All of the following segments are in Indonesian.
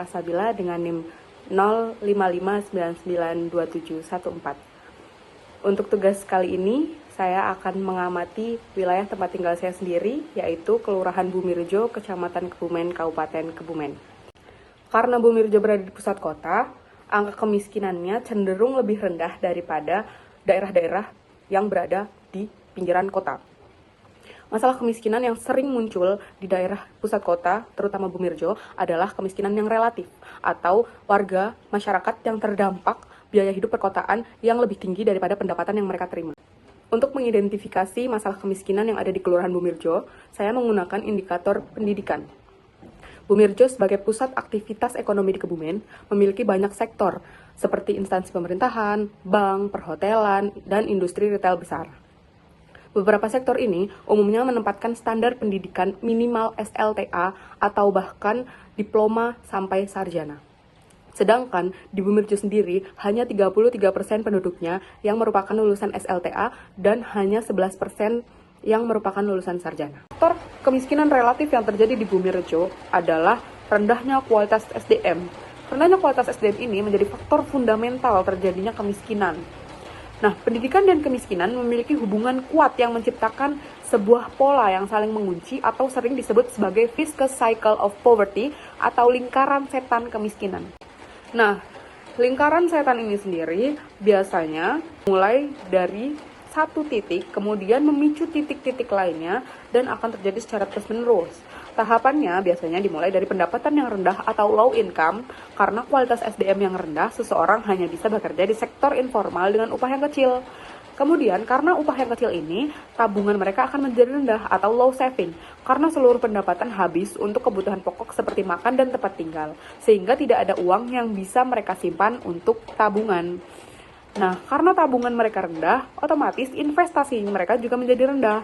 Sabila dengan NIM 055992714. Untuk tugas kali ini, saya akan mengamati wilayah tempat tinggal saya sendiri, yaitu Kelurahan Bumirjo, Kecamatan Kebumen, Kabupaten Kebumen. Karena Bumirjo berada di pusat kota, angka kemiskinannya cenderung lebih rendah daripada daerah-daerah yang berada di pinggiran kota. Masalah kemiskinan yang sering muncul di daerah pusat kota, terutama Bumirjo, adalah kemiskinan yang relatif atau warga masyarakat yang terdampak biaya hidup perkotaan yang lebih tinggi daripada pendapatan yang mereka terima. Untuk mengidentifikasi masalah kemiskinan yang ada di Kelurahan Bumirjo, saya menggunakan indikator pendidikan. Bumirjo sebagai pusat aktivitas ekonomi di Kebumen memiliki banyak sektor seperti instansi pemerintahan, bank, perhotelan, dan industri retail besar. Beberapa sektor ini umumnya menempatkan standar pendidikan minimal SLTA atau bahkan diploma sampai sarjana. Sedangkan di Bumirjo sendiri hanya 33% penduduknya yang merupakan lulusan SLTA dan hanya 11% yang merupakan lulusan sarjana. Faktor kemiskinan relatif yang terjadi di Bumirjo adalah rendahnya kualitas SDM. Rendahnya kualitas SDM ini menjadi faktor fundamental terjadinya kemiskinan. Nah, pendidikan dan kemiskinan memiliki hubungan kuat yang menciptakan sebuah pola yang saling mengunci atau sering disebut sebagai vicious cycle of poverty atau lingkaran setan kemiskinan. Nah, lingkaran setan ini sendiri biasanya mulai dari satu titik, kemudian memicu titik-titik lainnya dan akan terjadi secara terus-menerus. Tahapannya biasanya dimulai dari pendapatan yang rendah atau low income. Karena kualitas SDM yang rendah, seseorang hanya bisa bekerja di sektor informal dengan upah yang kecil. Kemudian, karena upah yang kecil ini, tabungan mereka akan menjadi rendah atau low saving, karena seluruh pendapatan habis untuk kebutuhan pokok seperti makan dan tempat tinggal, sehingga tidak ada uang yang bisa mereka simpan untuk tabungan. Nah, karena tabungan mereka rendah, otomatis investasi mereka juga menjadi rendah.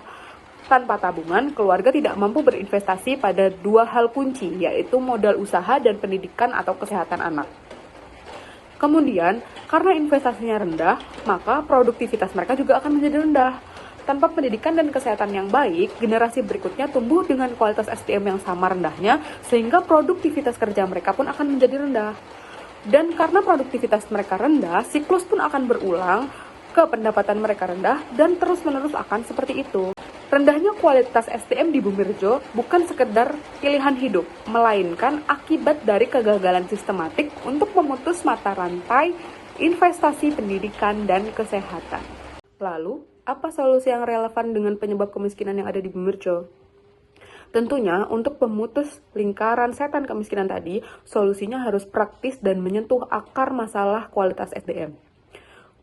Tanpa tabungan, keluarga tidak mampu berinvestasi pada dua hal kunci, yaitu modal usaha dan pendidikan atau kesehatan anak. Kemudian, karena investasinya rendah, maka produktivitas mereka juga akan menjadi rendah. Tanpa pendidikan dan kesehatan yang baik, generasi berikutnya tumbuh dengan kualitas SDM yang sama rendahnya, sehingga produktivitas kerja mereka pun akan menjadi rendah. Dan karena produktivitas mereka rendah, siklus pun akan berulang, ke pendapatan mereka rendah, dan terus-menerus akan seperti itu. Rendahnya kualitas SDM di Bumirjo bukan sekedar pilihan hidup, melainkan akibat dari kegagalan sistematik untuk memutus mata rantai investasi pendidikan dan kesehatan. Lalu, apa solusi yang relevan dengan penyebab kemiskinan yang ada di Bumirjo? Tentunya, untuk memutus lingkaran setan kemiskinan tadi, solusinya harus praktis dan menyentuh akar masalah kualitas SDM.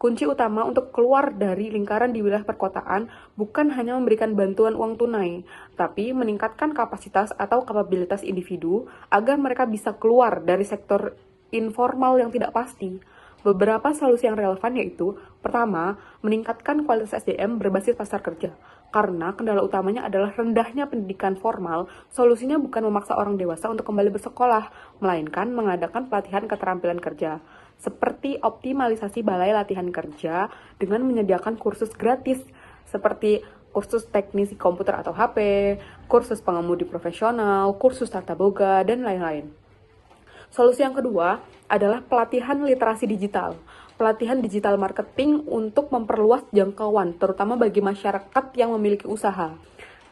Kunci utama untuk keluar dari lingkaran di wilayah perkotaan bukan hanya memberikan bantuan uang tunai, tapi meningkatkan kapasitas atau kapabilitas individu agar mereka bisa keluar dari sektor informal yang tidak pasti. Beberapa solusi yang relevan yaitu, pertama, meningkatkan kualitas SDM berbasis pasar kerja. Karena kendala utamanya adalah rendahnya pendidikan formal, solusinya bukan memaksa orang dewasa untuk kembali bersekolah, melainkan mengadakan pelatihan keterampilan kerja. Seperti optimalisasi balai latihan kerja dengan menyediakan kursus gratis seperti kursus teknisi komputer atau HP, kursus pengemudi profesional, kursus tata boga, dan lain-lain. Solusi yang kedua adalah pelatihan literasi digital. Pelatihan digital marketing untuk memperluas jangkauan, terutama bagi masyarakat yang memiliki usaha.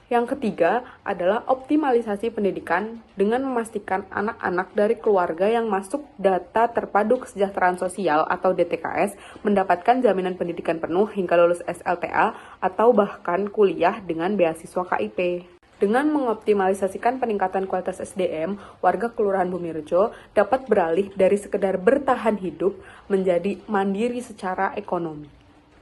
Yang ketiga adalah optimalisasi pendidikan dengan memastikan anak-anak dari keluarga yang masuk data terpadu kesejahteraan sosial atau DTKS mendapatkan jaminan pendidikan penuh hingga lulus SLTA atau bahkan kuliah dengan beasiswa KIP. Dengan mengoptimalisasikan peningkatan kualitas SDM, warga Kelurahan Bumirjo dapat beralih dari sekedar bertahan hidup menjadi mandiri secara ekonomi.